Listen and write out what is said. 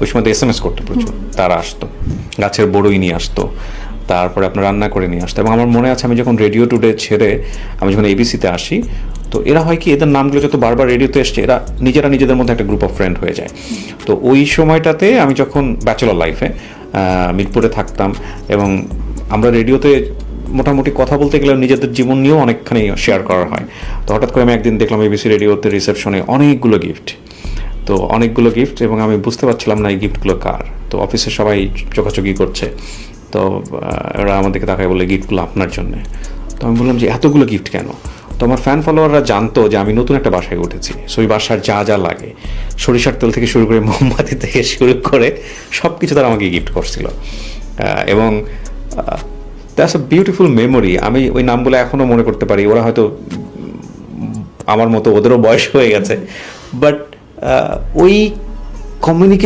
ওই সময় তো SMS করতো প্রচুর, তারা আসতো, গাছের বড়ই নিয়ে আসতো, তারপরে আপনার রান্না করে নিয়ে আসতো। এবং আমার মনে আছে আমি যখন রেডিও টুডে ছেড়ে আমি যখন ABCতে আসি, তো এরা হয় কি, এদের নামগুলো যত বারবার রেডিওতে এসছে, এরা নিজেদের মধ্যে একটা গ্রুপ অফ ফ্রেন্ড হয়ে যায়। তো ওই সময়টাতে আমি যখন ব্যাচেলর লাইফে মিরপুরে থাকতাম, এবং আমরা রেডিওতে মোটামুটি কথা বলতে গেলে নিজেদের জীবন নিয়েও অনেকখানি শেয়ার করা হয়। তো হঠাৎ করে আমি একদিন দেখলাম ABC রেডিওতে রিসেপশনে অনেকগুলো গিফট, এবং আমি বুঝতে পারছিলাম না এই গিফটগুলো কার। তো অফিসে সবাই চোখাচোখি করছে, তো ওরা আমাদেরকে তাকায় বলে গিফটগুলো আপনার জন্যে। তো আমি বললাম যে এতগুলো গিফট কেন? তো আমার ফ্যান ফলোয়াররা জানতো যে আমি নতুন একটা বাসায় উঠেছি, সো ওই বাসার যা লাগে, সরিষার তেল থেকে শুরু করে মোমবাতি থেকে শুরু করে সব কিছু তারা আমাকে গিফট করছিল। এবং দ্যাটস আ বিউটিফুল মেমোরি। আমি ওই নামগুলো এখনও মনে করতে পারি। ওরা হয়তো আমার মতো, ওদেরও বয়স হয়ে গেছে, বাট ওই কমিউনিকেশন